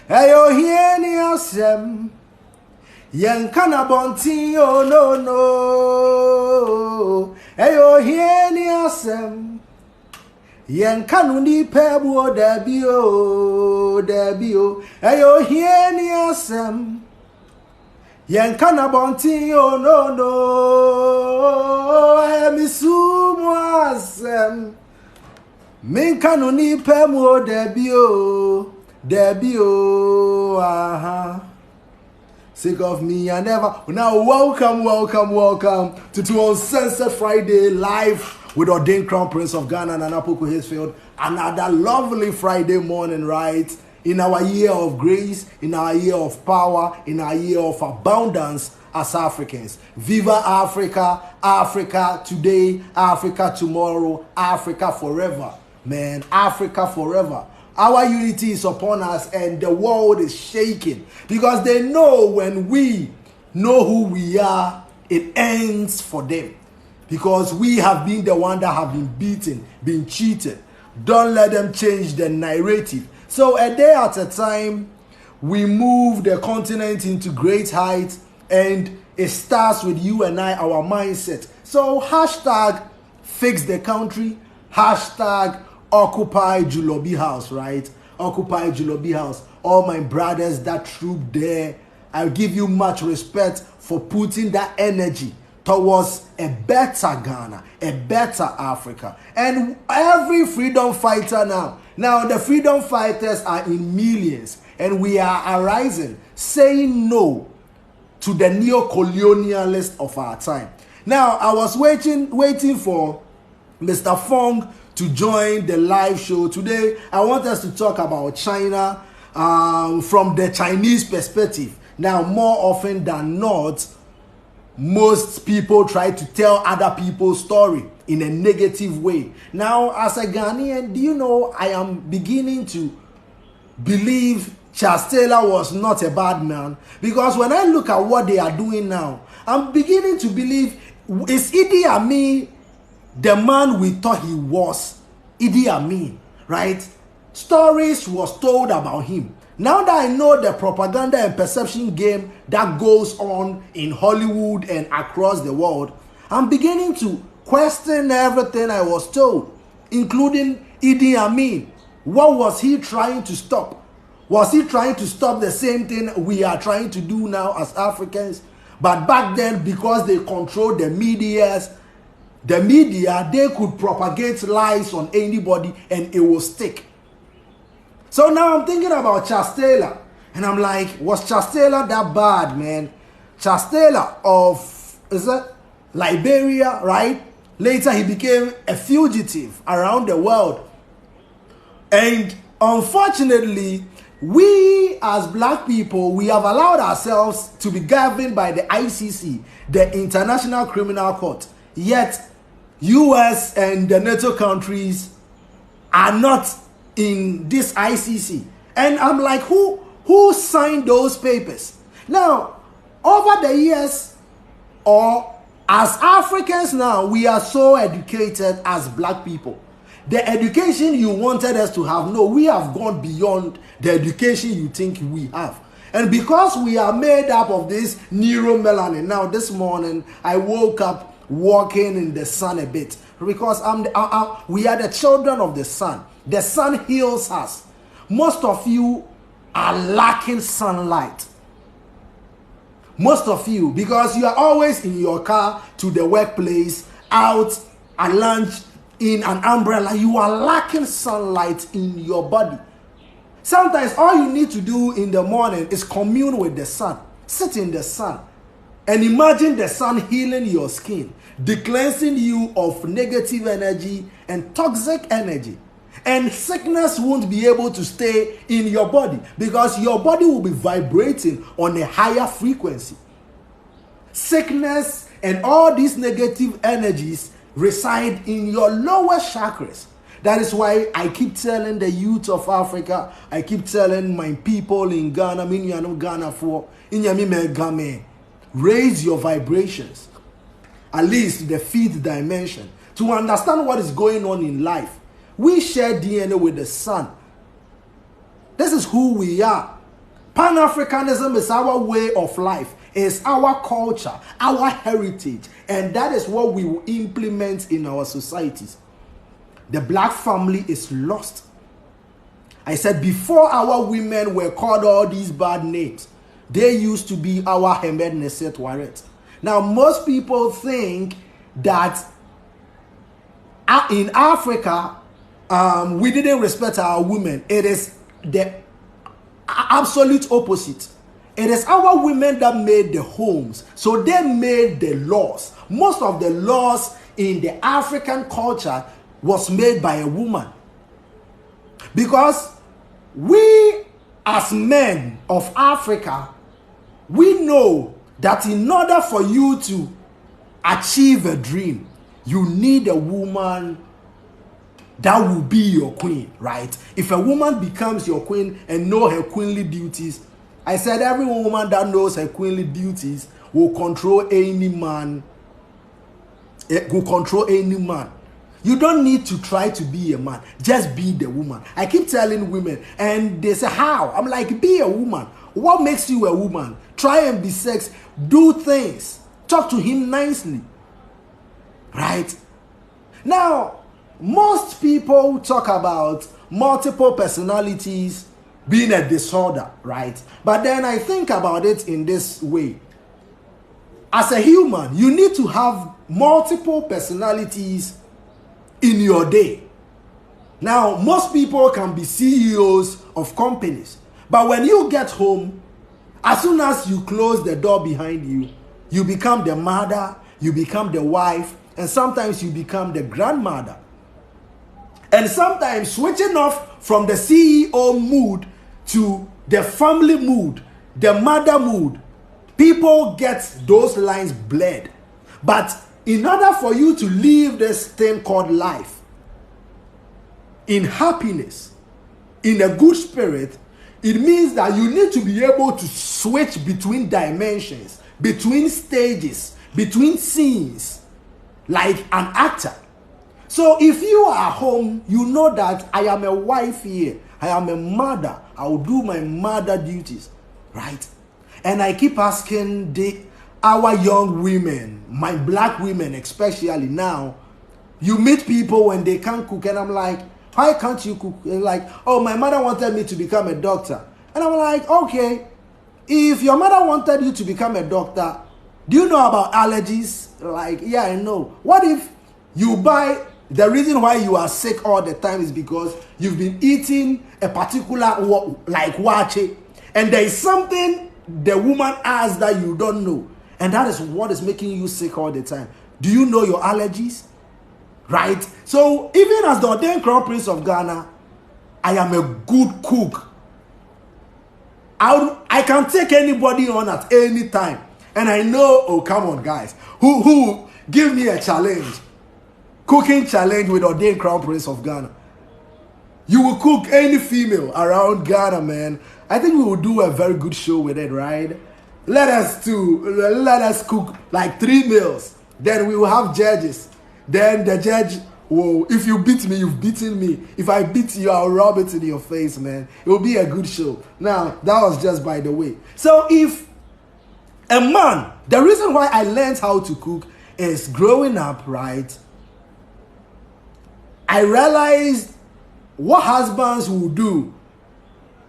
Ayo hieni asem. Yen kana bonti oh no. Ayo hieni asem. Yen kanu ni pebu debio. Ayo hieni asem. Yen kana bonti oh no. Emisumu asem. Min kanu ni pebu debio. Aha. Sick of me, I never. Now, welcome to Uncensored Friday live with ordained Crown Prince of Ghana, Bediako-Poku Hisfield. Another lovely Friday morning, right? In our year of grace, in our year of power, in our year of abundance as Africans. Viva Africa, Africa today, Africa tomorrow, Africa forever. Man, Africa forever. Our unity is upon us and the world is shaking because they know when we know who we are, it ends for them. Because we have been the one that have been beaten, been cheated. Don't let them change the narrative. So a day at a time, we move the continent into great heights, and it starts with you and I, our mindset. So hashtag fix the country, hashtag Occupy Julobi House, right? Occupy Julobi House. All my brothers that troop there, I give you much respect for putting that energy towards a better Ghana, a better Africa. And every freedom fighter now the freedom fighters are in millions, and we are arising, saying no to the neo-colonialists of our time. Now, I was waiting for Mr. Fong to join the live show. Today, I want us to talk about China from the Chinese perspective. Now, more often than not, most people try to tell other people's story in a negative way. Now, as a Ghanaian, do you know I am beginning to believe Charles Taylor was not a bad man? Because when I look at what they are doing now, I'm beginning to believe, is Idi Amin the man we thought he was? Idi Amin, right? Stories was told about him. Now that I know the propaganda and perception game that goes on in Hollywood and across the world, I'm beginning to question everything I was told, including Idi Amin. What was he trying to stop? Was he trying to stop the same thing we are trying to do now as Africans? But back then, because they controlled the media, they could propagate lies on anybody and it will stick. So now I'm thinking about Charles Taylor, and I'm like, was Charles Taylor that bad, man? Charles Taylor of, Liberia, right? Later he became a fugitive around the world. And unfortunately, we as black people, we have allowed ourselves to be governed by the ICC, the International Criminal Court. Yet, US and the NATO countries are not in this ICC. And I'm like, who signed those papers? Now, over the years, or as Africans now, we are so educated as black people. The education you wanted us to have, no, we have gone beyond the education you think we have. And because we are made up of this neuromelanin, now this morning, I woke up walking in the sun a bit. Because we are the children of the sun. The sun heals us. Most of you are lacking sunlight. Most of you, because you are always in your car to the workplace, out at lunch, in an umbrella, you are lacking sunlight in your body. Sometimes all you need to do in the morning is commune with the sun. Sit in the sun and imagine the sun healing your skin, decleansing you of negative energy and toxic energy. And sickness won't be able to stay in your body because your body will be vibrating on a higher frequency. Sickness and all these negative energies reside in your lower chakras. That is why I keep telling the youth of Africa, I keep telling my people in Ghana, raise your vibrations, at least the fifth dimension, to understand what is going on in life. We share DNA with the sun. This is who we are. Pan-Africanism is our way of life. It's our culture, our heritage. And that is what we will implement in our societies. The black family is lost. I said before our women were called all these bad names, they used to be our Hemed Neset Waret. Now, most people think that in Africa, we didn't respect our women. It is the absolute opposite. It is our women that made the homes. So they made the laws. Most of the laws in the African culture was made by a woman. Because we as men of Africa, we know that in order for you to achieve a dream, you need a woman that will be your queen, right? If a woman becomes your queen and know her queenly duties, I said every woman that knows her queenly duties will control any man. Will control any man. You don't need to try to be a man. Just be the woman. I keep telling women, and they say, how? I'm like, be a woman. What makes you a woman? Try and be sex. Do things. Talk to him nicely. Right? Now, most people talk about multiple personalities being a disorder, right? But then I think about it in this way. As a human, you need to have multiple personalities in your day. Now, most people can be CEOs of companies. But when you get home, as soon as you close the door behind you, you become the mother, you become the wife, and sometimes you become the grandmother. And sometimes switching off from the CEO mood to the family mood, the mother mood, people get those lines blurred. But in order for you to live this thing called life in happiness, in a good spirit, it means that you need to be able to switch between dimensions, between stages, between scenes, like an actor. So if you are home, you know that I am a wife here, I am a mother, I will do my mother duties, right? And I keep asking our young women, my black women especially now, you meet people when they can't cook, and I'm like, why can't you cook? And like, oh, my mother wanted me to become a doctor. And I'm like, okay, if your mother wanted you to become a doctor, do you know about allergies? Like, yeah, I know. What if you buy, the reason why you are sick all the time is because you've been eating a particular, like wache, and there is something the woman has that you don't know, and that is what is making you sick all the time. Do you know your allergies? Right? So even as the ordained crown prince of Ghana, I am a good cook. I can take anybody on at any time. And I know, oh, come on, guys. Who give me a challenge? Cooking challenge with ordained crown prince of Ghana. You will cook any female around Ghana, man. I think we will do a very good show with it, right? Let us cook like 3 meals. Then we will have judges. Then the judge will, if you beat me, you've beaten me. If I beat you, I'll rub it in your face, man. It will be a good show. Now, that was just by the way. So if a man, the reason why I learned how to cook is growing up, right? I realized what husbands will do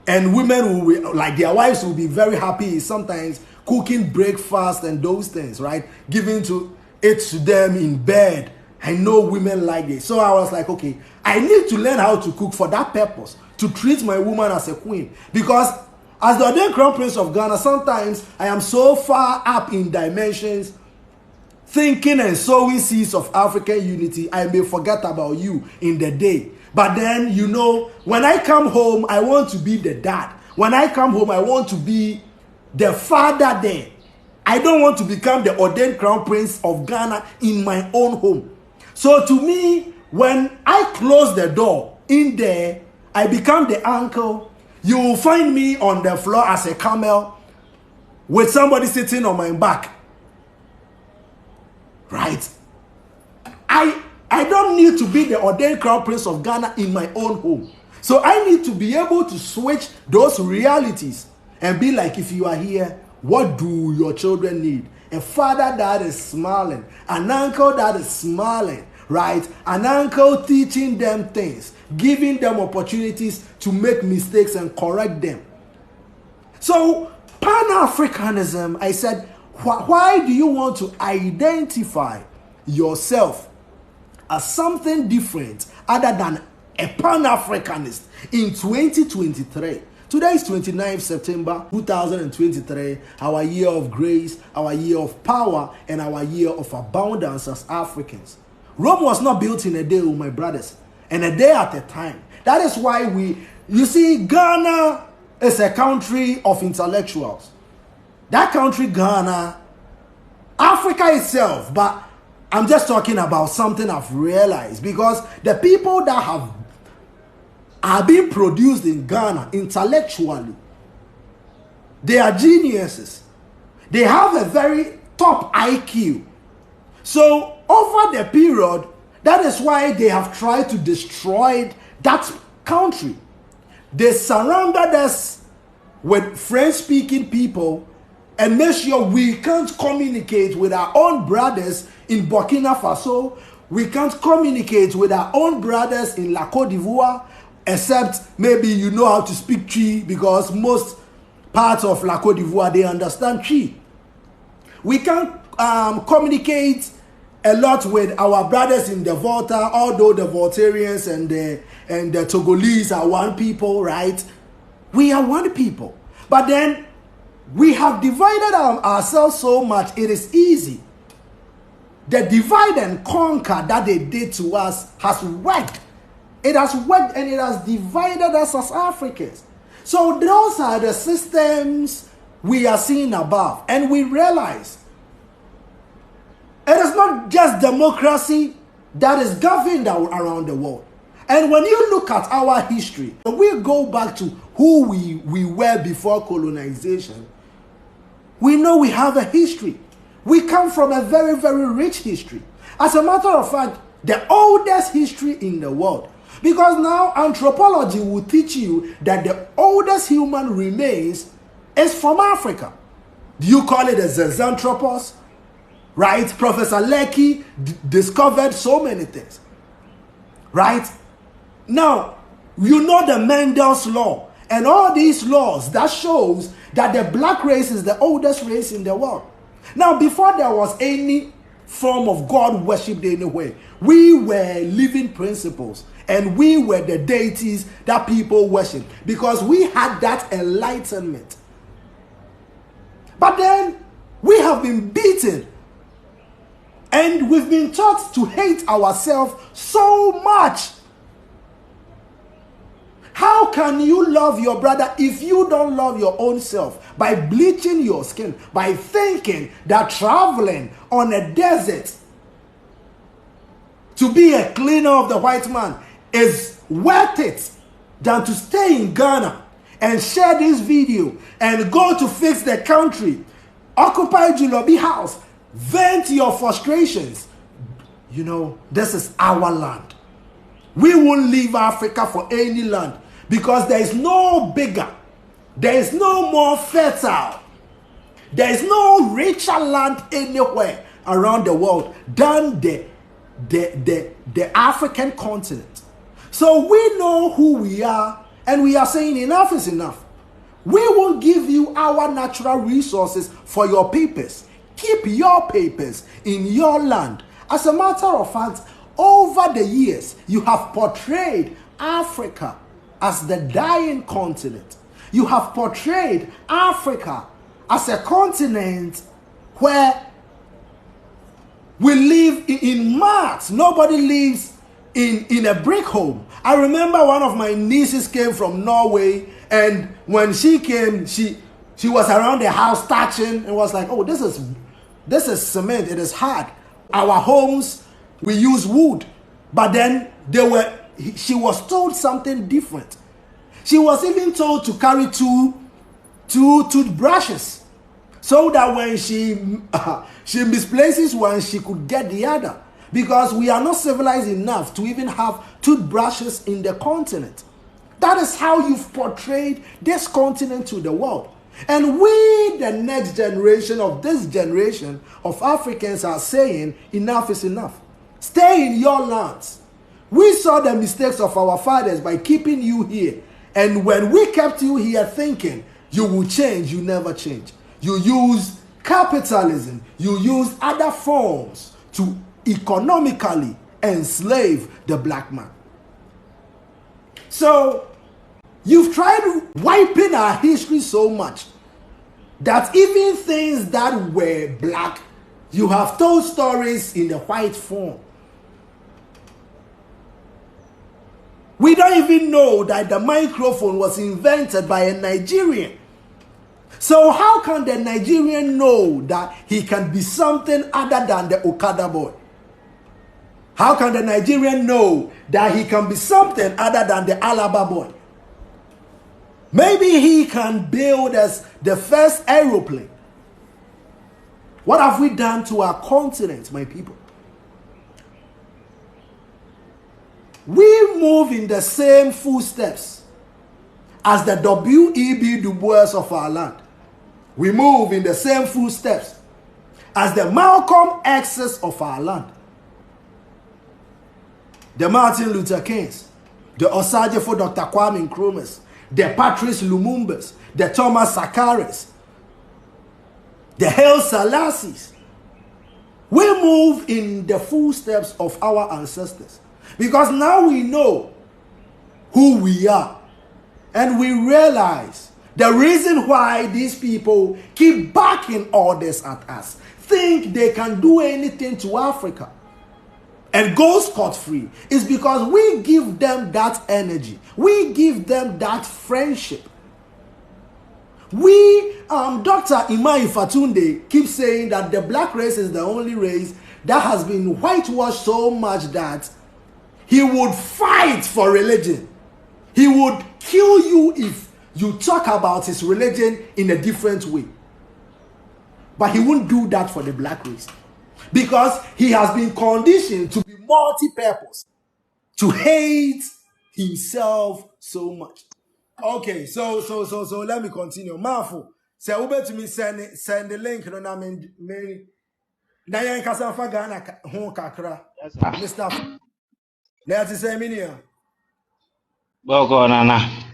and women will be, like their wives will be very happy is sometimes cooking breakfast and those things, right? Giving it to them in bed. I know women like it. So I was like, okay, I need to learn how to cook for that purpose, to treat my woman as a queen. Because as the ordained crown prince of Ghana, sometimes I am so far up in dimensions, thinking and sowing seeds of African unity, I may forget about you in the day. But then, you know, when I come home, I want to be the dad. When I come home, I want to be the father there. I don't want to become the ordained crown prince of Ghana in my own home. So to me, when I close the door in there, I become the uncle. You will find me on the floor as a camel with somebody sitting on my back. Right? I don't need to be the ordained crown prince of Ghana in my own home. So I need to be able to switch those realities and be like, if you are here, what do your children need? A father that is smiling, an uncle that is smiling, right? An uncle teaching them things, giving them opportunities to make mistakes and correct them. So Pan-Africanism, I said, why do you want to identify yourself as something different other than a Pan-Africanist in 2023? Today is 29th September 2023, our year of grace, our year of power, and our year of abundance as Africans. Rome was not built in a day, my brothers, and a day at a time. That is why you see, Ghana is a country of intellectuals. That country, Ghana, Africa itself, but I'm just talking about something I've realized, because the people that are being produced in Ghana intellectually, they are geniuses. They have a very top IQ. So over the period, that is why they have tried to destroy that country. They surrounded us with French-speaking people and make sure we can't communicate with our own brothers in Burkina Faso. We can't communicate with our own brothers in La Côte d'Ivoire, except maybe you know how to speak Twi, because most parts of La Côte d'Ivoire, they understand Twi. We can't communicate a lot with our brothers in the Volta, although the Voltarians and the Togolese are one people, right? We are one people. But then we have divided ourselves so much, it is easy. The divide and conquer that they did to us has worked. It has worked, and it has divided us as Africans. So those are the systems we are seeing above. And we realize it is not just democracy that is governed around the world. And when you look at our history, and we go back to who we were before colonization, we know we have a history. We come from a very, very rich history. As a matter of fact, the oldest history in the world. Because now anthropology will teach you that the oldest human remains is from Africa. Do you call it a Zenzanthropos? Right? Professor Lecky discovered so many things. Right? Now, you know the Mendel's law and all these laws that shows that the black race is the oldest race in the world. Now, before there was any form of God worshipped anywhere, we were living principles. And we were the deities that people worship, because we had that enlightenment. But then we have been beaten, and we've been taught to hate ourselves so much. How can you love your brother if you don't love your own self? By bleaching your skin, by thinking that traveling on a desert to be a cleaner of the white man is worth it than to stay in Ghana and share this video and go to fix the country, occupy Julobi house, vent your frustrations. You know, this is our land. We won't leave Africa for any land, because there is no bigger, there is no more fertile, there is no richer land anywhere around the world than the African continent. So we know who we are, and we are saying enough is enough. We will give you our natural resources for your papers. Keep your papers in your land. As a matter of fact, over the years, you have portrayed Africa as the dying continent. You have portrayed Africa as a continent where we live in mats. Nobody lives in a brick home. I remember one of my nieces came from Norway, and when she came, she was around the house touching and was like, oh, this is cement, it is hard. Our homes, we use wood. But then she was told something different. She was even told to carry two toothbrushes, so that when she misplaces one, she could get the other. Because we are not civilized enough to even have toothbrushes in the continent. That is how you've portrayed this continent to the world. And we, the next generation of this generation of Africans, are saying enough is enough. Stay in your lands. We saw the mistakes of our fathers by keeping you here. And when we kept you here thinking you will change, you never change. You use capitalism, you use other forms to economically enslave the black man. So you've tried wiping our history so much that even things that were black, you have told stories in the white form. We don't even know that the microphone was invented by a Nigerian. So how can the Nigerian know that he can be something other than the Okada boy? How can the Nigerian know that he can be something other than the Alaba boy? Maybe he can build us the first aeroplane. What have we done to our continent, my people? We move in the same footsteps as the W.E.B. Du Bois of our land. We move in the same footsteps as the Malcolm X's of our land. The Martin Luther Kings, the Osajefo Dr. Kwame Nkrumahs, the Patrice Lumumbas, the Thomas Sakaris, the Haile Selassies. We move in the footsteps of our ancestors because now we know who we are, and we realize the reason why these people keep backing orders at us, think they can do anything to Africa and go scot-free, is because we give them that energy. We give them that friendship. We, Dr. Imai Fatunde keeps saying that the black race is the only race that has been whitewashed so much that he would fight for religion. He would kill you if you talk about his religion in a different way. But he won't do that for the black race, because he has been conditioned to be multi-purpose, to hate himself so much. Okay, so let me continue. Mafu, say ube to me send the link no na me na yan kasa fa Ghana ho kakra. Mr. Na ti say me nia. Boko nana.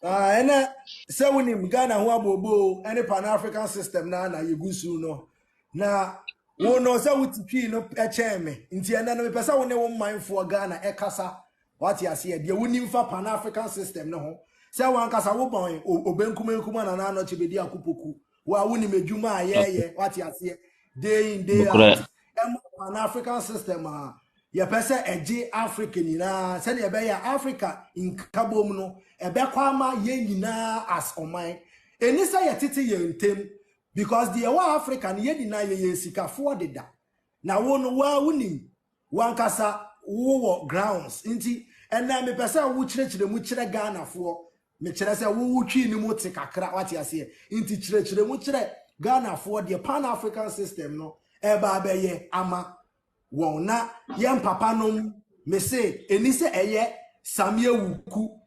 Ena say wonim Ghana ho abobo any Pan-African system na yegusu no. Na wo no say wutitwi no eche me. Nti ena no me pesa wo ne wo manfo Ghana ekasa. What you see de wonim fa Pan-African system no ho. Say one kasa wo bon obenkumenkuma na no Bediako-Poku. Wa wonim adwuma ayeye what you see day in day out. Pan-African system ye pese eje Africa nyina se ne be ya Africa in kabom no ebe kwa ma ye nyina as oman eni se ye tete ye ntem because the wa Africa ne ye nyina ye sikafo deda na wo no wa wonim wan kasa wo grounds nti ena me pese wo chire mu chire Ghana fo me chire se wo twi ni mu te kakra what you see nti chire mu chire Ghana fo the Pan-African system no eba be ye ama won na yem papa nom me say eni se eye Samia Wuku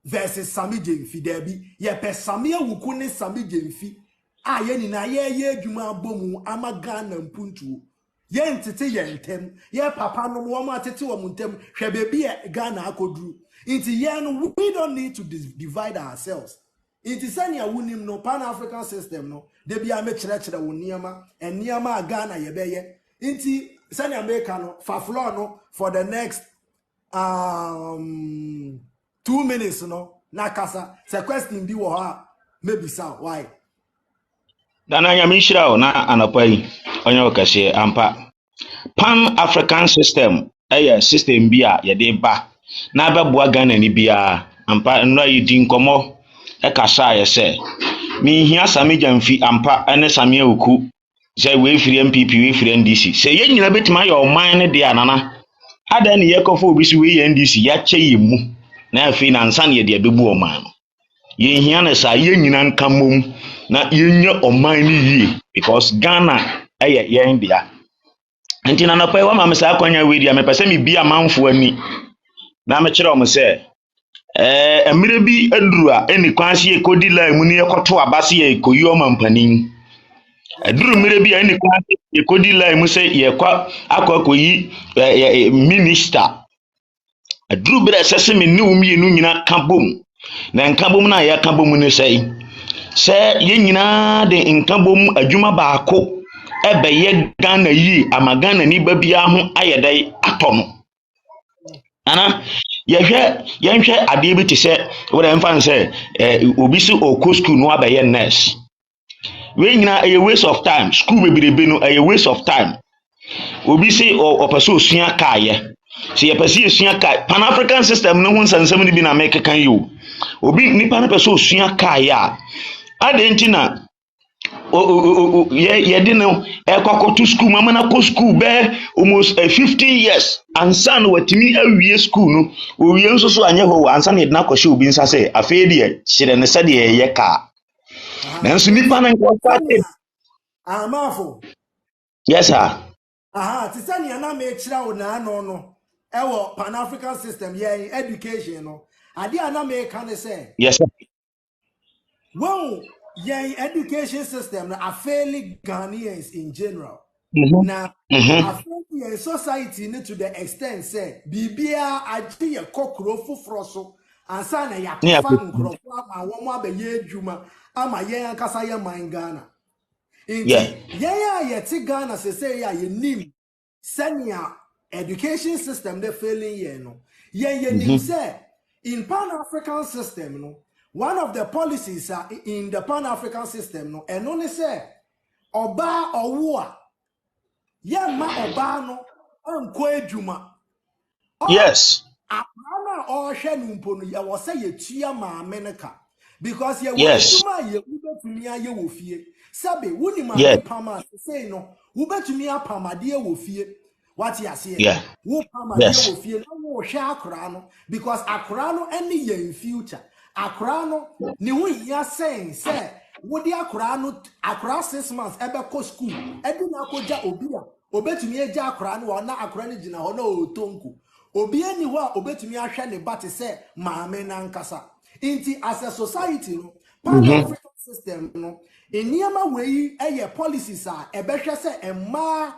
versus Sami Jemfi debi ye pe Samia Wuku ne Sami Jemfi a ye ni na ye adwuma bomu ama Ghana mpuntuo ye ntete ye ntem ye papa nom wo ma tete wo ntem hwe bebi e Ghana akoduru inti ye no we don't need to divide ourselves inti sanya wunim no Pan-African system no debi a me kire wo niama eniama Ghana ye beye inti send America no faflo no for the next 2 minutes no na kasa se question bi wo ha maybe sa why Dana nyamishira o na anapai onye okase ampa Pan-African system system bi a ye de ba na beboa Ghana ni bia ampa no yidi nkomo kasa ye se mi hia Sami Jemfi ampa ene Samia Wuku say we free MPP we free NDC say ye nyina betima your mind de anana ada ne ye kofo obi si we NDC ya che ye mu na afi na nsa ne de abebu o man ye hia na sa ye nyina nkamom na ye nya o man ni yie because Ghana ye India enti na nopai wa ma me sa kwanya we dia me pese me bia manfo ani na me kire o me say mmerɛ bi aduru a ɛne kwan se yɛkɔdi line mu ne yɛkɔto aba se yɛkɔyi ɔma mpanin. Aduru mmerɛ bi a ɛne kwan se yɛkɔdi line mu sɛ akɔyi minister. Aduru berɛ a ɛsɛ sɛ me ne wo mmienu nyina ka bom. Na nka bom no a yɛka bom no sɛ yɛn nyinaa de nka bom adwuma baako ɛbɛyɛ Ghana yie ama Ghana ni ba biara ho ayɛ dɛ atɔ no. Ana yɛnhwɛ adeɛ bi te sɛ wɔde mfa no sɛ obi sɛ ɔkɔ school no abɛyɛ nurse. Wei nyinaa ɛyɛ waste of time. School bebrebe no ɛyɛ waste of time. Obi sɛ ɔpɛ sɛ osua kaayɛ. Sɛ yɛpɛ sɛ yɛsua kaa Pan African system no ho nsɛnsɛm no bi na mɛkeka yi o. Obi nipa no pɛ sɛ osua kaayɛ a ade nti na yɛde no ɛkɔkɔto school mama na kɔ school bɛɛ almost 15 years ansa na watumi awie school no owie nso so anyɛ hɔ ansa na yɛde no akɔhyɛ obi nsa sɛ afei deɛ hyerɛ ne sɛdeɛ yɛyɛ kaa. Nanso nipa no nkɔfa amafo. Yes sir. Ti sɛ nea na mekyerɛ wo na ano no ɛwɔ Pan African system yɛn education no ade a na meka ne sɛ yes sir. Well, yɛn education system na affairly Ghanaians in general. Na affairly yɛn society ne to the extent say bibia agye yɛ kokoro foforo so ansa na yakɔfa nkrɔfo ama wɔn abɛyɛ adwuma ama yɛn ankasa yɛ man Ghana. Inti yɛn a yɛte Ghana sese ya yɛnim sɛnea education system de failing yɛn no yɛn yɛnim sɛ in Pan African system no one of the policies in the Pan African system no and only say oba owo ye ma oba no anko adwuma. Yes. Apana o hwe no mpo no ye wo say ye tua ma meneka because ye wo adwuma ye ubetumi aye wo fie sabe woni ma pama say no ubetumi apamade wo fie what you say wo pamade wo fie no wo hwe akora no because akora no any ye in future akora no ni hu ya sense wodi akora no akora 6 months ebe school ebi na akogya obi a obetumi agya akora no na akora no gina ho na otonku obi ani ho a obetumi ahwe ne bate se maame na nkasa inti as a society no Pan African system no eniema wei eye policies a ebehwe se emma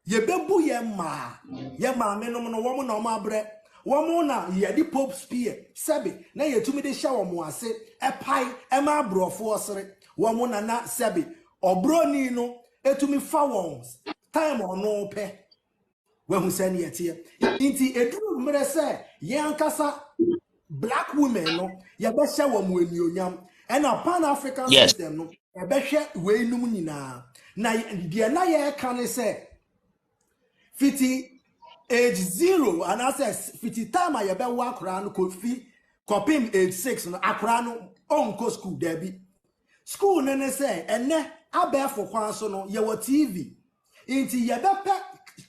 yebebu ye maame no no wo na ma abre womo na yedi pope spear sebe na yetumi de hya womo ase epai ema abrofo osere womo na sebe obroni no etumi fa won time ono pe wehu se ne yete inti eduru mre se ye ankasa black women no ye be hya womo enionyam ena Pan African system no ye be hwe weinum nyina na de na ye ka ne se fiti age 0 and access fiti time ya be wa akra no kofi kopim age 6 no akra no onko school dabi school ne say ene abefo kwan so no ye wa TV inti ye be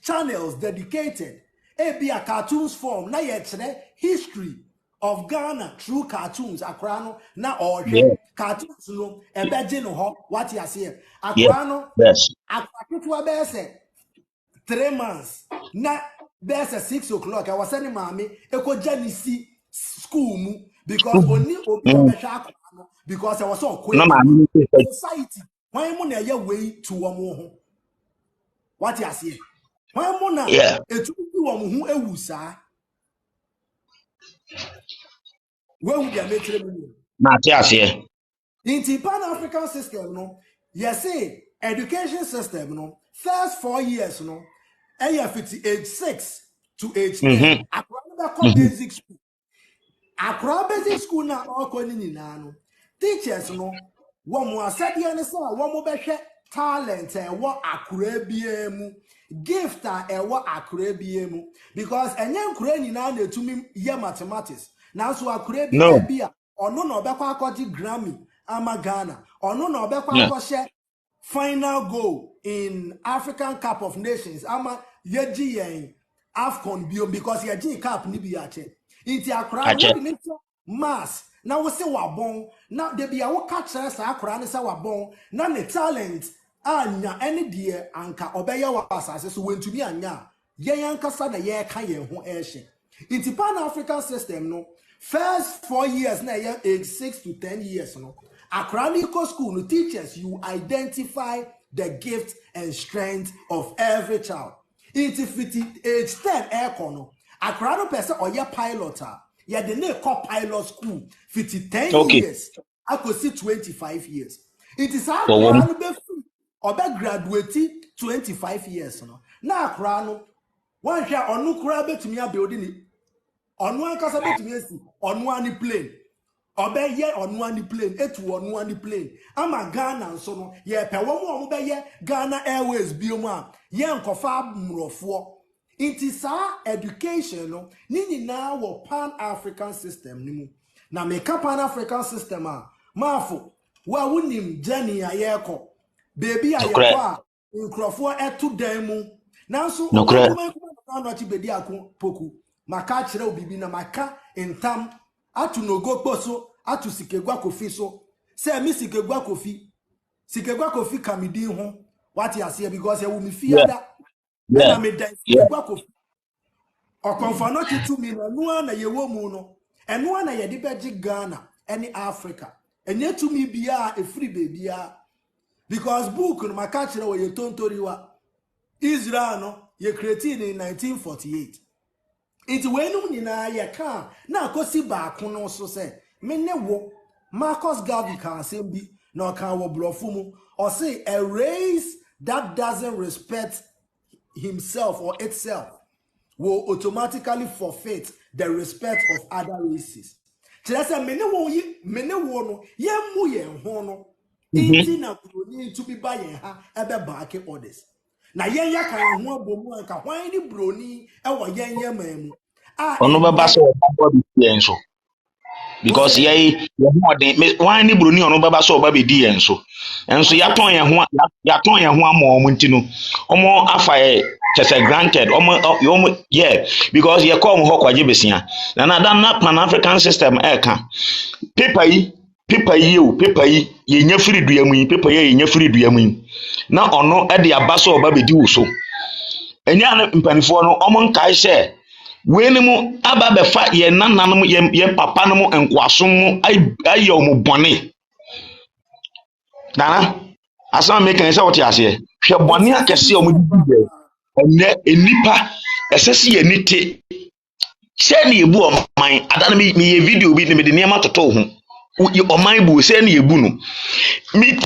channels dedicated be a cartoons form na ye kire history of Ghana through cartoons akra no na ohwe cartoons no ebeje no ho what you say akra no akra ketwa be say 3 months na there's a 6 o'clock I was sending mommy eko janisi school mu because only obi obehwa akwa because I was so quick society when mu na ye way to womo ho what you say when mu na etu bi womo ho ewu saa we wu dia metre mu na ti ase in the Pan African system no yes say education system no first 4 years no fit age 6 to age 10 akwa basic school akwa basic school na okọ ni nyina no teachers no wo mo asade ne se wo mo behwe talent wo akwa bia mu gift wo akwa bia mu because enye nkura nyina na etumi ye mathematics na so akwa bia ono na obekwa akọji Grammy ama Ghana ono na obekwa akọhye final goal in African Cup of Nations ama yeji yen AFCON bio because yeji cup ni bi ache inti akra no ni mass na wo se wabon na de bia wo ka kire sa akra ne se wabon na ne talent anya any die anka obeye wa asase so wentumi anya yen ankasa na ye ka yen ho ehye In the Pan-African system, no, first 4 years, na age 6 to 10 years, no. Akraniko school, no teachers, you identify the gift and strength of every child. Into age 10, aircon, no. Akrano person or your pilot, yeah, the name called pilot school, 10 years. I could see 25 years. It is our Akrano or graduate 25 years, no. Now Akrano, one share on no crab to me a building it. On one casabet to me, on one plane. Obey ye on one plane, on one plane. I'm a Ghana, so no, ye per one obey Ghana Airways Bioma, yan cofa murofo. It is our education, no, nini na wo Pan-African system nimu. Na meka Pan-African system mafo, wa wunim Jenny ayeko, baby ayeko, nkrofo etu demu. Nanso, Bediako-Poku, maka chire obibi na maka entam. Atu no go poso, atu sikegwa kofi so. Say me sikegwa kofi kamidi ho. What you say because you will me fear that. Then I made sikegwa kofi. Or confirm to me no na ye wo mu no. And no na ye de Ghana, any Africa. And yet to me be a free baby because book no makachira wo ye tontoriwa. Israel no ye created in 1948. It's when you na ye can na kosi ba kono so say me ne wo Marcus Garvey can say be no can wo blofumu or say a race that doesn't respect himself or itself will automatically forfeit the respect of other races. Just say me ne wo no ye mu ye ho no iti na broni to be by ha ebe back orders. Na yen ya kan ho abomu anka hwan ni broni e wo yen ye mamu ono baba so baba bi enso because ye ho den hwan ni broni ono baba so baba di enso ya ton ye ho amo omo ntino omo afa ye just granted omo yeah because ye come ho kwaje besia na that Pan-African system ka paper yi ye nya firi duamu yi paper ye nya firi duamu yi na ono e de aba so baba di wo so enya na mpanifo no omo nkai she we ni mu aba be fa ye nananom ye papa no mu enkwasom mu ayo mu bone dana asama make say what you say hwe bone akese o mu di enne enipa esese ye nite se na ebu o man adana me ye video bi me de niam toto ho oman bu se na ebu no mi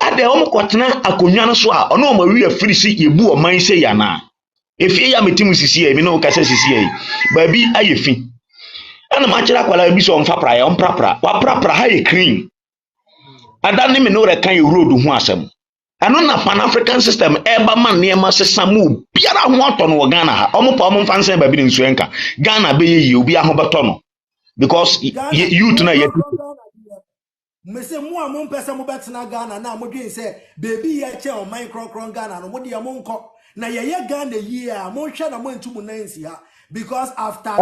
ade o mu kwotena akonwa no so a ono ma wi afiri si ebu oman se ya na efi ya metimu sisi e mi no ka se sisi e ba bi ayefi ana ma kira kwala bi so mfa pra ya omprapra wa prapra ha ye clean adani me no re kan ye road ho asem ano na Pan-African system eba man niema sesamu biara ho ato no Ghana ha omo pa omo mfa nsen ba bi nsu enka Ghana be ye obi ahobeto no because youth na ye me say mo amon pesa mo betena Ghana na mo dwen say baby ye che o micro Ghana no mo de mo nko na ye Ghana year mo hwe na mo ntumu nansi ha because after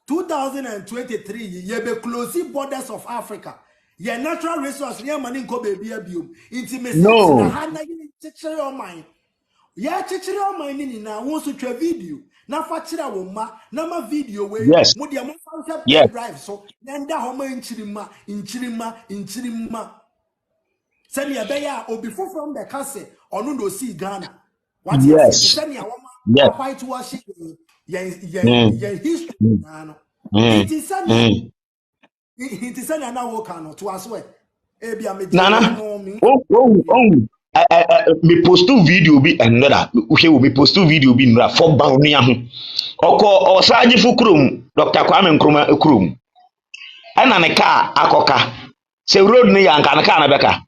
2023 ye be close borders of Africa ye natural resource ye mani nko baby abiom inti me say na ha na ye chichere o man ye chichere o man ni na wo so twa video na fa kire wo ma na ma video we mo de mo fa drive so nda ho ma nchirima send ya be ya obi from the castle onu no see Ghana what you say send ya wo ma white wash ye history no it is send na wo kan no to aswe e bia me me post video bi another we post video bi nra for ba onu ya ho oko osaje fukrum Dr. Kwame Nkrumah ekrum ana ne ka akoka se road ni ya nka na beka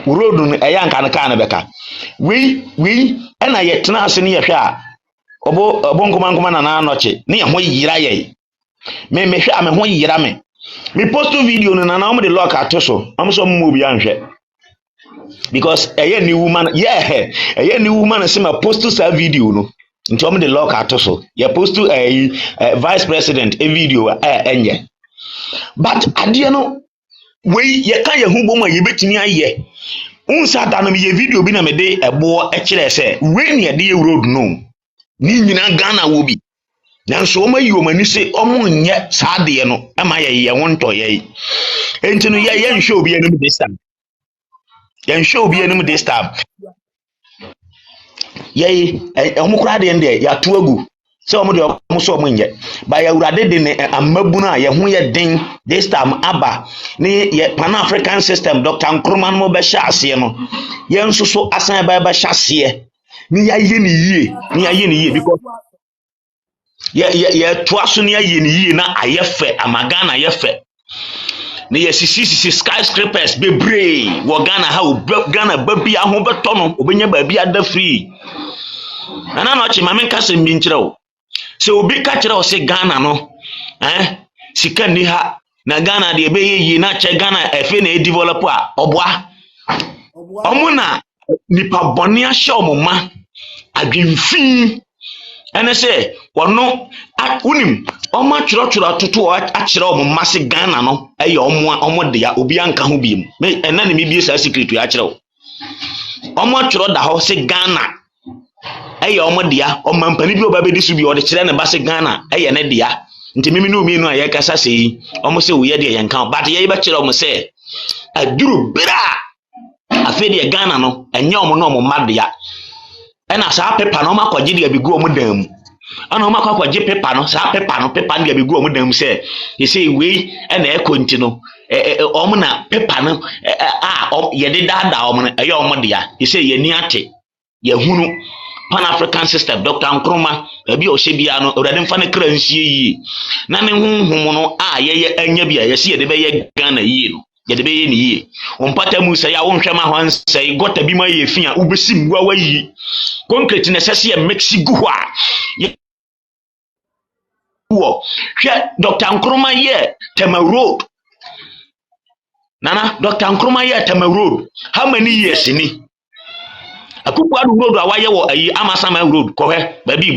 road ni e ya nka na beka we ana ye tena ase ni ye hwe a obo nkoma na anoche ni ye ho yira ye me hwe a me ho yira me post video no na omo de lock atoso omo so mo bi anhwe because a new woman a new woman say my post to sa video no nti omo de lock atoso ya post to a vice president a video enye but ade no we ye kan ye hu bom a ye betini aye unsa da no ye video bi na me de ebo e kire se we ne de road no ni nyina Ghana wo bi nanso o ma yi o mani se o mo nye saa de no e ma ye wonto ye enti no ye nhwe obi anim this time ye nhwe obi anim this time ye omo kura de nde ya to agu se omo de omo so omo nye ba ya urade de ne amabuna ye ho ye den this time aba ni ye Pan African system Dr. Nkrumah no be sha ase no ye nso so asan ba sha ase ni ya ye ni ye because ye to aso ni ya ye ni ye na ayefe amagana ayefe ni ye sisi skyscrapers bebre wo Ghana ha Ghana babi aho beto no obenya babi ada free ana no chi mame nka se mbi nkyerɛ wo se obi ka kyerɛ wo se Ghana no sika ni ha na Ghana de ebe yi na che Ghana efe na e develop a oboa omo na nipa bɔne ahyɛ omoma adwemfin ene se wono unim omo atwerɛtwerɛ atoto akyerɛ omoma se Ghana no ɛyɛ omo de ya obi anka ho biem me ena ne mebie sa secret ya akyerɛ wo omo atwerɛ da ho se Ghana ɛyɛ omo de ya omampani bi oba bedi so bi ɔde kyerɛ ne ba se Ghana ɛyɛ ne de ya nti mimi no mi no ayɛ kasa sei omo se wo yɛ de yɛ nka but yɛ ba kyerɛ omo se aduru bra afi de Ghana no ɛnyɛ omo no omo ma de ya ɛna saa paper no makɔgye de abigu omo dan mu ana omo akɔgye paper no saa paper no de abigu omo dan mu sɛ yɛsɛ wei ɛna ɛkɔ nti no omo na paper no yɛde dada omo no ɛyɛ omo de ya yɛsɛ yɛni ate yɛhunu Pan African system Dr. Nkrumah abi o hye bia no awurade mfa ne kra nsie yi na ne honhom no yɛyɛ anya bia yɛsɛ yɛde bɛyɛ Ghana yi no yɛde bɛyɛ ne yi ompata mu sɛ ya wonhwɛ ma hwan sɛ gota bi ma yɛ fi a wobesi mwa wayi concrete ne sɛ yɛ mixi gu hɔ a wo hwɛ Dr. Nkrumah yɛ Tema Road nana Dr. Nkrumah yɛ Tema Road how many years ni Akukwadu road a waye wo ayi Amasama road kohwe babi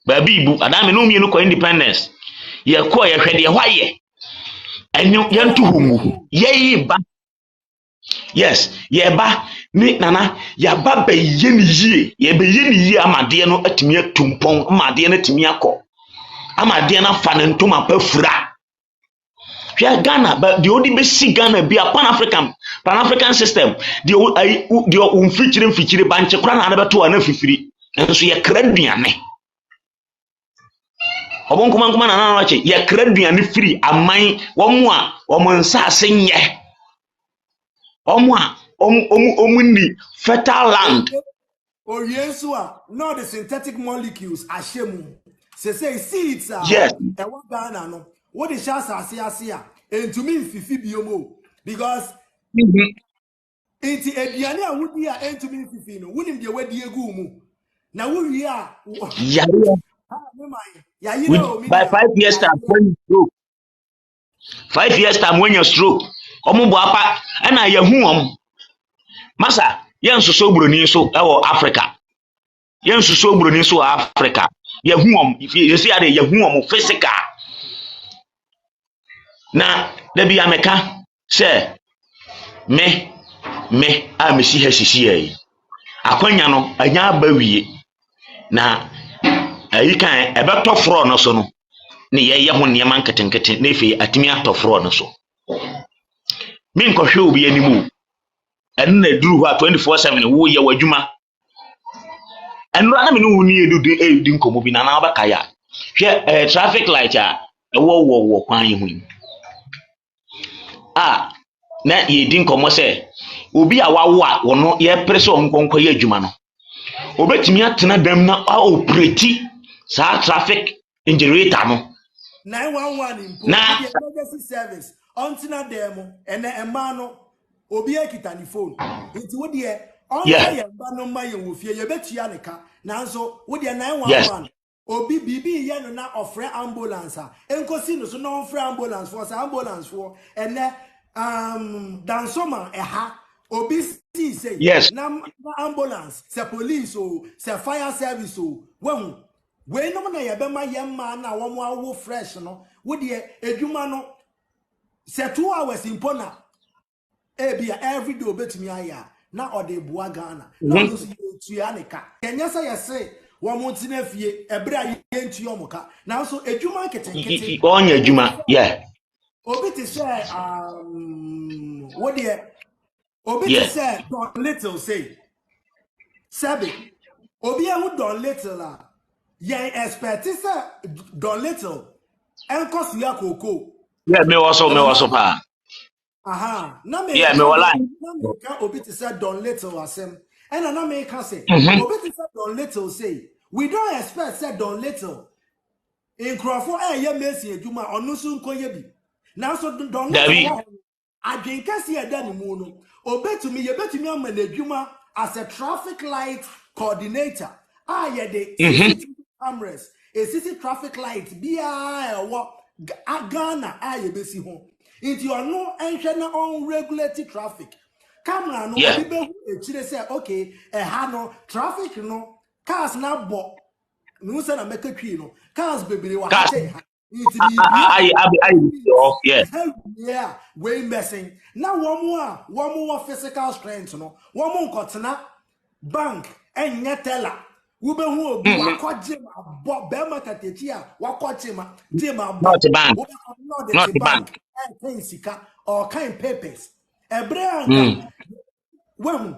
ibu adame no mienu ko independence ye ko ye hwede ye hwaye enyo ye ntuhumu ye ba yes ye ba ni nana ya ba be ye ni yie ye be ye ni yie amade no atimi atumpon amade no atimi akọ amade na fa ne ntoma pa fura hwe Ghana but the odi be si Ghana bi a Pan African system the umfichire banche kura na beto na fifiri enso ye kra duane obonkuma na wache ye kra duane firi aman womo a womo nsase nye omo a omunni fertile land Oriensu a not the synthetic molecules ashemu say seeds yes e wa Ghana no what the chance ase and to me fifi biomo because enti aduane a wodi a and to me fifi no wonim de wadi egu mu na wo wi a by 5 years time when you stroke 5 years time when you stroke omo bo apa na ye hu masa ye nsoso buroni so e wo Africa ye nsoso buroni so Africa ye hu you see ade ye hu physical na da bi ameka se me a mesi ha sisi yi akwanya no anya ba wie na ayi kan ebeto fro no so no ne ye ho niam anketenkete na efi atimi atofro no so mi nkɔhwɛ obi animu ɛno na duru hɔ a 24/7 wo ye wadwuma ɛno na me no hu ni edi nkomo bi na na ba kaya hwɛ traffic light a ɛwɔ kwan yi hu na ye di nkomo sɛ obi a wawo a wono ye preso nkonko ye adwuma no obetimi atena dam na operate sa traffic generator no 911 na emergency service ontina dem ema no obi akita ni phone nti wo de on ye ba no ma ye wo fie ye betua ne ka nanso wo de 911 obi bibi ye no na ofre ambulance a enkosi no so na ofre ambulance for sa ambulance for dansoma eha obi see say yes na ambulance se police o se fire service o wehu we no na ye be ma ye ma na wo mo awo fresh no wo de edwuma no se 2 hours impona ebia every day obetumi aya na ode boa Ghana na ono so yetua ne ka yenya say wo montina fie ebre a yentua omoka na so adwuma ketenkete onya adwuma yeah obi te say what dey obi te say Don Little say sabi obi who Don Little yen expect say Don Little enko suya koko yeah me also pa aha na me yeah me line na me ka obi te say Don Little asem and na me ka say obi te say Don Little say we don't expect say Don Little in Crawford ye Messi adwuma onu so nkoye bi na so Don Little adwenkase ya da ni mu no obetumi am na adwuma as a traffic light coordinator ye the CCTV cameras a CCTV traffic light bia Ghana ye besi ho into no enhwe na unregulated traffic camera no obi be hu echire say okay ha no traffic no cars na bo no say na make twi no cars bebere wa ha say yeah we messing now one physical strength no one nkotena bank enye teller wo be hu obi wakoje ma be ma tatechi a wakoje ma je ma bo not the bank and sika or kind papers ebre anka when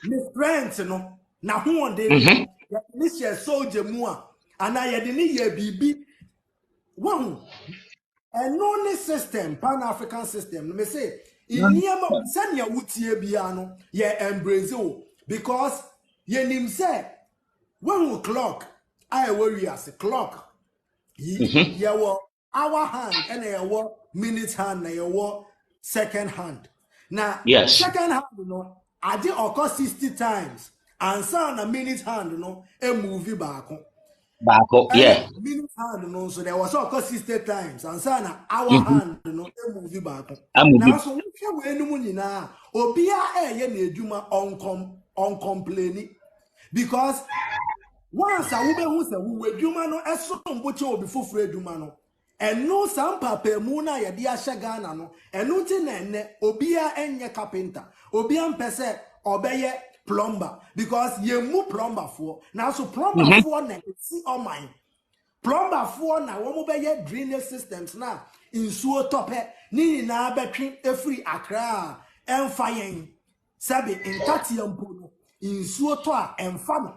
me strength no na hu onde no ya ni share soldier mu a ana ya de ni ya bibi one and only system pan-African system me say in niema sanya wutie bia no ye embrace o because ye nim say when we clock I worry as a clock ye wo hour hand and ye wo minute hand na ye wo second hand now second hand no ade occur 60 times and so na minute hand no e move back yeah minute hand no so there was occur 60 times and so na hour hand no e move back now so we enum nyina obia ye na adwuma on complaining because once a wo be hu se wo adwuma no eso mboche obi foforo adwuma no eno sam papa mu na ye de ahye Ghana no eno ti na enne obia enye carpenter obia mpese obeye plumber because ye mu plumber for now so plumber for na see all mine plumber for na wo mo beye drainage systems na insuo tope ni na betwe efri Accra emfa yen sabe nkati ampo no insuo to a emfa no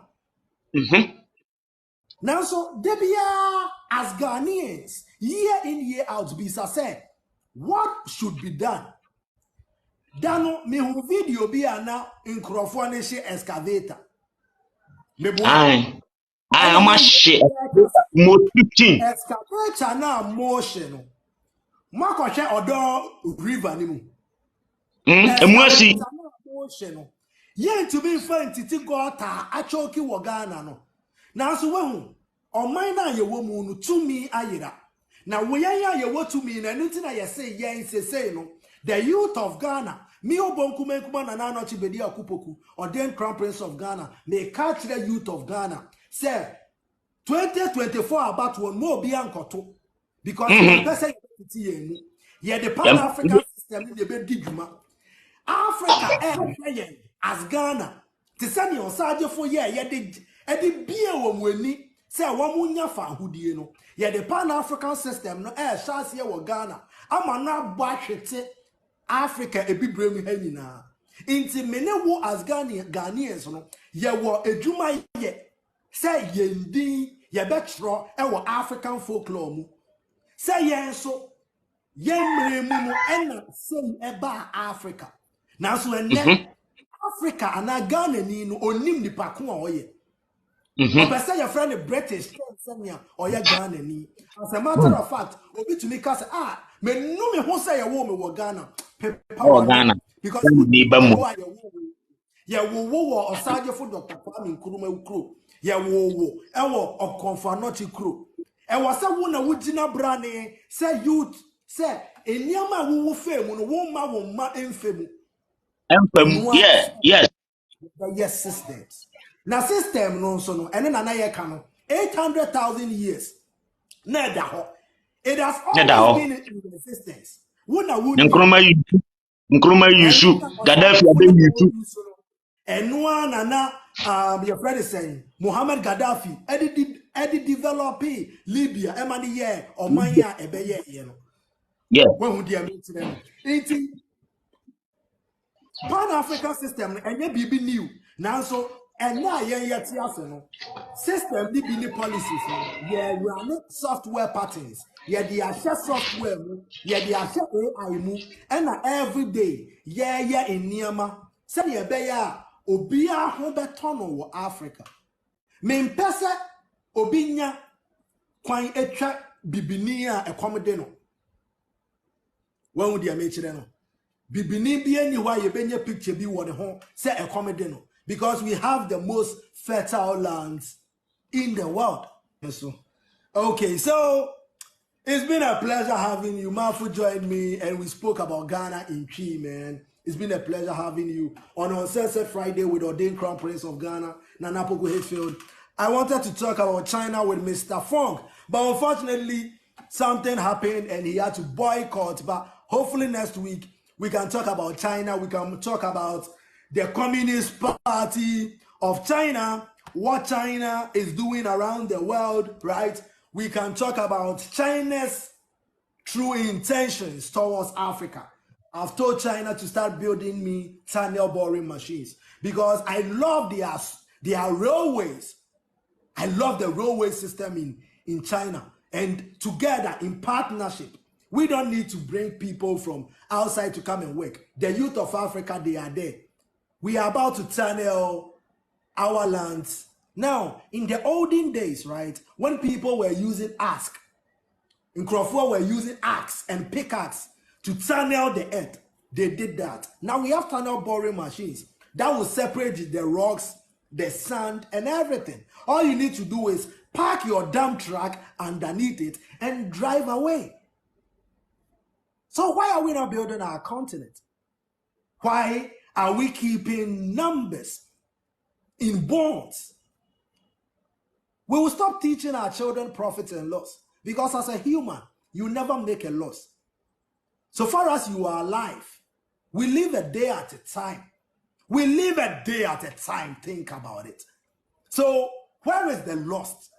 now so debia as Ghanaians year in year out be say what should be done dano me hu video bi ana nkrofo na she excavator me bo am shit mo 15 excavator na motion no makohwe odo river ni mu emuasi motion no ye to be fan titi gota achoki wo Ghana no na so wehu oman na ye wo mu no tumi ayira na wo yan ye wo tumi na nti na ye say yen say no the youth of Ghana mi obonkumenkuma na anochi Bediako-Poku or then Crown Prince of Ghana may catch the youth of Ghana say 2024 about one more be ankoto because the person ye the pan-African system in the bedijuma Africa as Ghana to send your sergeant for ye the beer womweni say wamunya fa hudie no ye the pan-African system no chance ye wo Ghana ama na bwahwete Africa ebibremu ha nyina inti mene wo as Ghanaians no ye wo adwuma ye say yendi ye betro e wo African folklore mu say yen so yemre mu no ena say eba Africa na so enne Africa ana Ghana ni no onim nipa ko a oye opese your friend British Kenya oye Ghana ni as a matter of fact obi to me ka say me no me ho say ye wo me wo Ghana Ghana because ye wo osaje for Dr. Kwame Nkrumah ukro ye wo ewo okonfa noti kro e wo se wo na wo gina brane say youth say eniama wo femu no wo ma enfemu yes yes systems na system no so no ene na ye ka no 800,000 years na da ho it has always been in existence wo na wo Nkrumah Yusuf Gaddafi abe YouTube And one and your friend is saying Muhammad Gaddafi, Eddie develop Libya, Emani ye or Maya Ebeye, you know. Yeah. When would you meet them? Pan-African system and you be new. Now so and now yet no system be policies. Yeah, we are not software patterns. Yeah, they are share software, yeah, they are share AI and every day, yeah, in Niama. Say yeah, beya obia ho betono wo Africa. Mempese obinya kwan etwa bibini a ekomde no. When would you meet them? Bibini bi anywhere you benye picture bi wo ne ho say a comedy no because we have the most fertile lands in the world. So, okay, so it's been a pleasure having you. Mafu joined me and we spoke about Ghana in Chi, man. It's been a pleasure having you on Sunset Friday with Ordained Crown Prince of Ghana, Nana Poku Hayfield. I wanted to talk about China with Mr. Fong, but unfortunately, something happened and he had to boycott. But hopefully next week, we can talk about China. We can talk about the Communist Party of China, what China is doing around the world, right? We can talk about China's true intentions towards Africa. I've told China to start building me tunnel boring machines because I love their railways. I love the railway system in China. And together, in partnership, we don't need to bring people from outside to come and work. The youth of Africa, they are there. We are about to tunnel our lands. Now, in the olden days, right, when people were using axe, in Crawford were using axe and pickaxe to tunnel the earth, they did that. Now we have tunnel boring machines that will separate the rocks, the sand, and everything. All you need to do is park your dump truck underneath it and drive away. So why are we not building our continent? Why are we keeping numbers in bonds? We will stop teaching our children profits and loss because as a human, you never make a loss. So far as you are alive, we live a day at a time. We live a day at a time. Think about it. So where is the lost?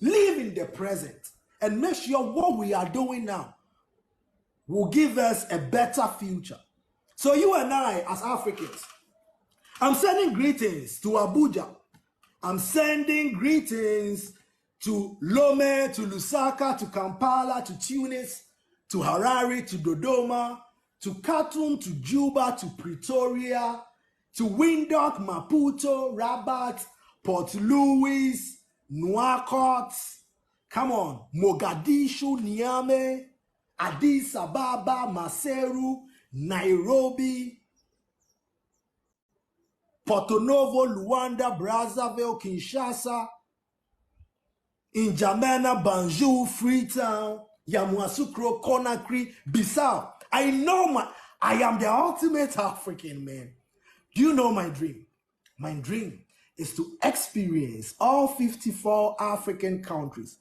Live in the present and make sure what we are doing now will give us a better future. So you and I, as Africans, I'm sending greetings to Abuja. I'm sending greetings to Lome, to Lusaka, to Kampala, to Tunis, to Harare, to Dodoma, to Khartoum, to Juba, to Pretoria, to Windhoek, Maputo, Rabat, Port Louis, Nouakchott, come on, Mogadishu, Niamey, Addis Ababa, Maseru, Nairobi, Porto Novo, Luanda, Brazzaville, Kinshasa, N'Djamena, Banjul, Freetown, Yamoussoukro, Conakry, Bissau. I am the ultimate African man. Do you know my dream? My dream is to experience all 54 African countries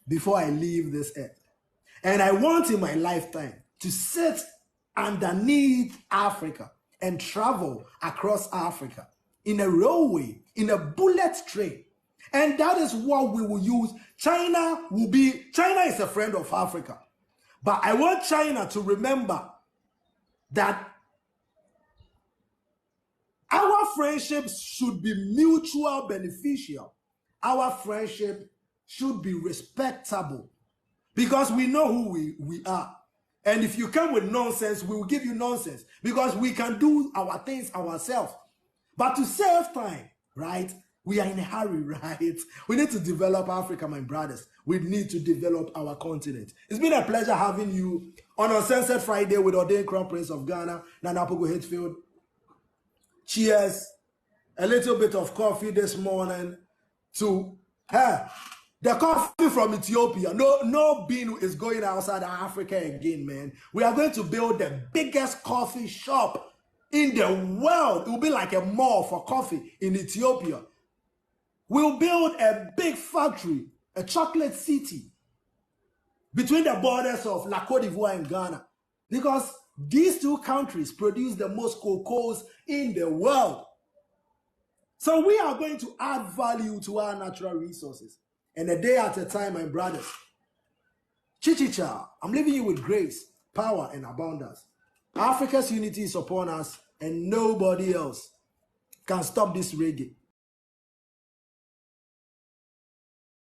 before I leave this earth. And I want in my lifetime to sit underneath Africa and travel across Africa in a railway, in a bullet train. And that is what we will use. China is a friend of Africa. But I want China to remember that our friendship should be mutual beneficial. Our friendship should be respectable because we know who we are. And if you come with nonsense, we will give you nonsense because we can do our things ourselves. But to save time, right? We are in a hurry, right? We need to develop Africa, my brothers. We need to develop our continent. It's been a pleasure having you on a Sunset Friday with Ordained Crown Prince of Ghana, Nana Poku Hayfield. Cheers. A little bit of coffee this morning to her. The coffee from Ethiopia. No bean is going outside Africa again, man. We are going to build the biggest coffee shop in the world. It will be like a mall for coffee in Ethiopia. We'll build a big factory, a chocolate city between the borders of La Côte d'Ivoire and Ghana. Because these two countries produce the most cocoas in the world. So we are going to add value to our natural resources. And a day at a time, my brothers. Chichicha, I'm leaving you with grace, power, and abundance. Africa's unity is upon us, and nobody else can stop this reggae.